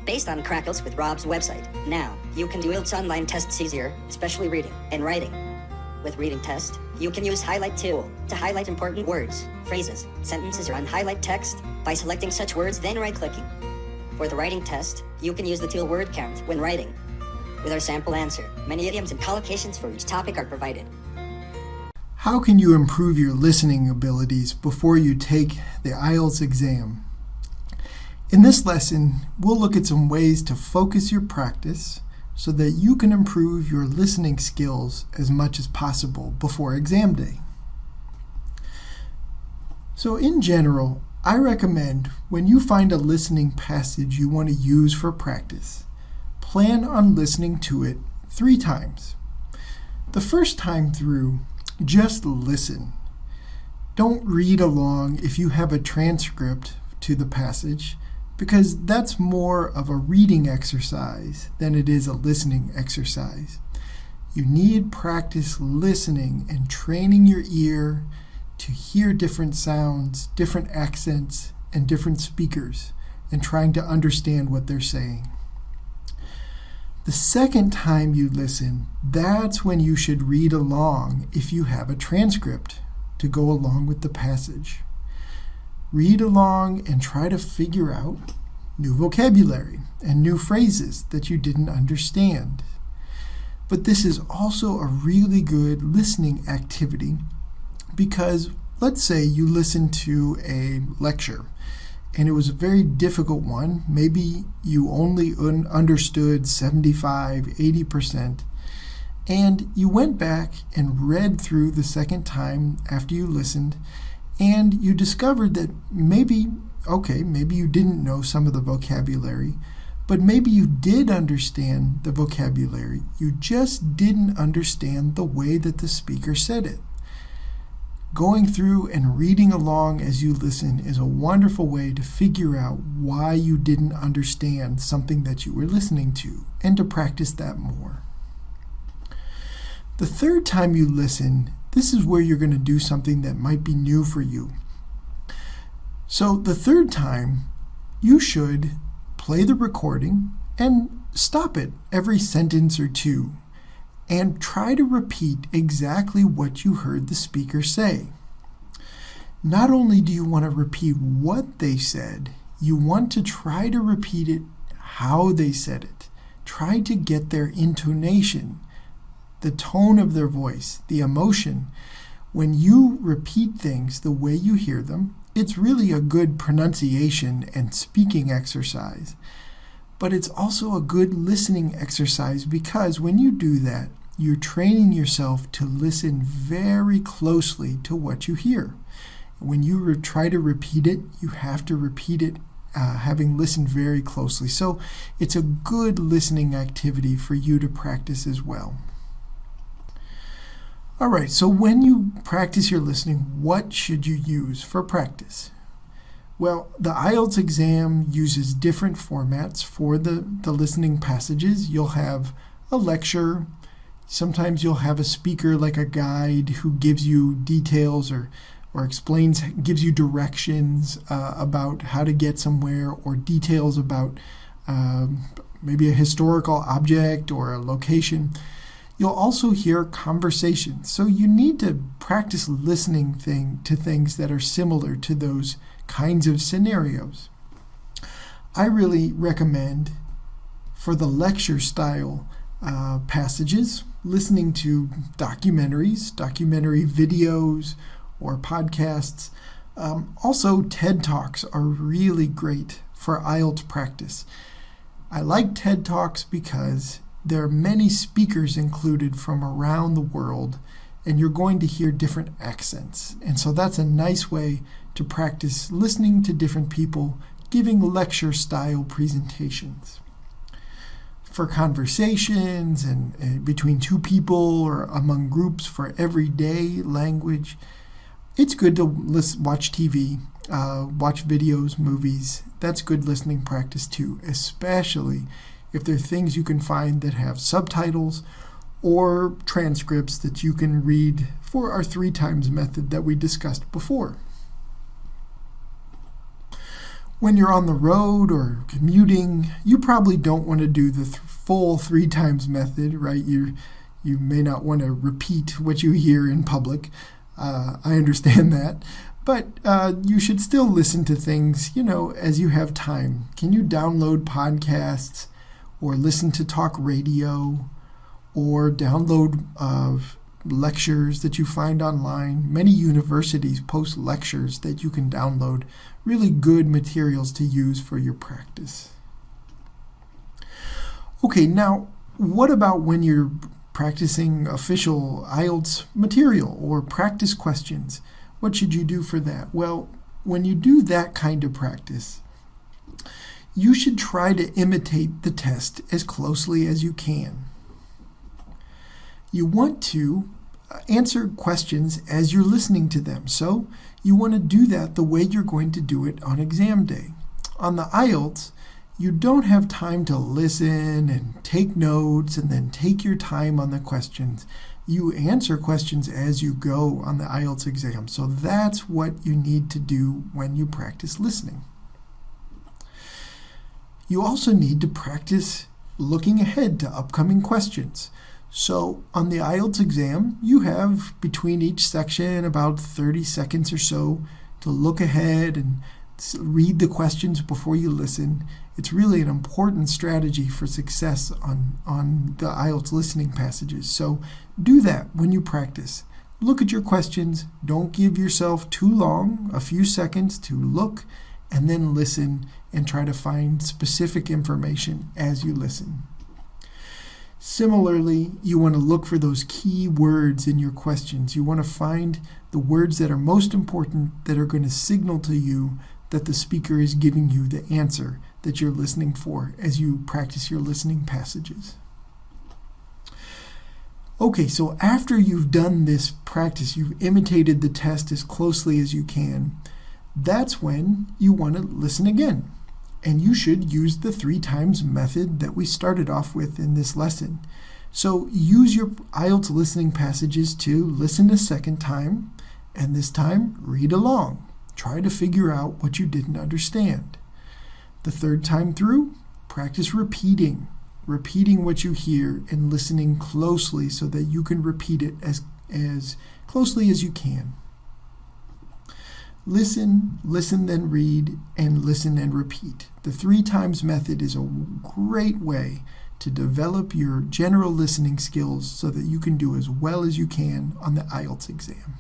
Based on Crackles with Rob's website, now you can do IELTS online tests easier, especially reading and writing. With Reading Test, you can use Highlight tool to highlight important words, phrases, sentences, or unhighlight text by selecting such words, then right-clicking. For the Writing Test, you can use the tool Word Count when writing. With our sample answer, many idioms and collocations for each topic are provided. How can you improve your listening abilities before you take the IELTS exam? In this lesson, we'll look at some ways to focus your practice so that you can improve your listening skills as much as possible before exam day. So in general, I recommend when you find a listening passage you want to use for practice, plan on listening to it 3 times. The first time through, just listen. Don't read along if you have a transcript to the passage, because that's more of a reading exercise than it is a listening exercise. You need practice listening and training your ear to hear different sounds, different accents, and different speakers, and trying to understand what they're saying. The second time you listen, that's when you should read along if you have a transcript to go along with the passage. Read along and try to figure out new vocabulary and new phrases that you didn't understand. But this is also a really good listening activity because let's say you listen to a lecture and it was a very difficult one. Maybe you only understood 75-80%, and you went back and read through the second time after you listened, and you discovered that maybe you didn't know some of the vocabulary, but maybe you did understand the vocabulary. You just didn't understand the way that the speaker said it. Going through and reading along as you listen is a wonderful way to figure out why you didn't understand something that you were listening to and to practice that more. The third time you listen, this is where you're going to do something that might be new for you. So the third time, you should play the recording and stop it every sentence or two and try to repeat exactly what you heard the speaker say. Not only do you want to repeat what they said, you want to try to repeat it how they said it. Try to get their intonation, the tone of their voice, the emotion. When you repeat things the way you hear them, it's really a good pronunciation and speaking exercise. But it's also a good listening exercise because when you do that, you're training yourself to listen very closely to what you hear. When you try to repeat it, you have to repeat it having listened very closely. So it's a good listening activity for you to practice as well. All right, so when you practice your listening, what should you use for practice? Well, the IELTS exam uses different formats for the listening passages. You'll have a lecture. Sometimes you'll have a speaker like a guide who gives you details or gives you directions about how to get somewhere, or details about maybe a historical object or a location. You'll also hear conversations. So you need to practice listening to things that are similar to those kinds of scenarios. I really recommend for the lecture style passages, listening to documentary videos or podcasts. Also, TED Talks are really great for IELTS practice. I like TED Talks because there are many speakers included from around the world, and you're going to hear different accents. And so that's a nice way to practice listening to different people giving lecture-style presentations. For conversations and between two people or among groups for everyday language, it's good to watch TV, watch videos, movies. That's good listening practice too, especially if there are things you can find that have subtitles or transcripts that you can read for our 3 times method that we discussed before. When you're on the road or commuting, you probably don't want to do the full 3 times method, right? You may not want to repeat what you hear in public. I understand that. But you should still listen to things, as you have time. Can you download podcasts or listen to talk radio or download lectures that you find online? Many universities post lectures that you can download, really good materials to use for your practice. Okay, now what about when you're practicing official IELTS material or practice questions? What should you do for that? Well, when you do that kind of practice, you should try to imitate the test as closely as you can. You want to answer questions as you're listening to them. So you want to do that the way you're going to do it on exam day. On the IELTS, you don't have time to listen and take notes and then take your time on the questions. You answer questions as you go on the IELTS exam. So that's what you need to do when you practice listening. You also need to practice looking ahead to upcoming questions. So on the IELTS exam, you have between each section about 30 seconds or so to look ahead and read the questions before you listen. It's really an important strategy for success on the IELTS listening passages. So do that when you practice. Look at your questions. Don't give yourself too long, a few seconds to look and then listen and try to find specific information as you listen. Similarly, you want to look for those key words in your questions. You want to find the words that are most important that are going to signal to you that the speaker is giving you the answer that you're listening for as you practice your listening passages. Okay, so after you've done this practice, you've imitated the test as closely as you can, that's when you want to listen again. And you should use the 3 times method that we started off with in this lesson. So use your IELTS listening passages to listen a second time, and this time read along. Try to figure out what you didn't understand. The 3rd time through, practice repeating what you hear and listening closely so that you can repeat it as closely as you can. Listen, then read, and listen and repeat. The 3 times method is a great way to develop your general listening skills so that you can do as well as you can on the IELTS exam.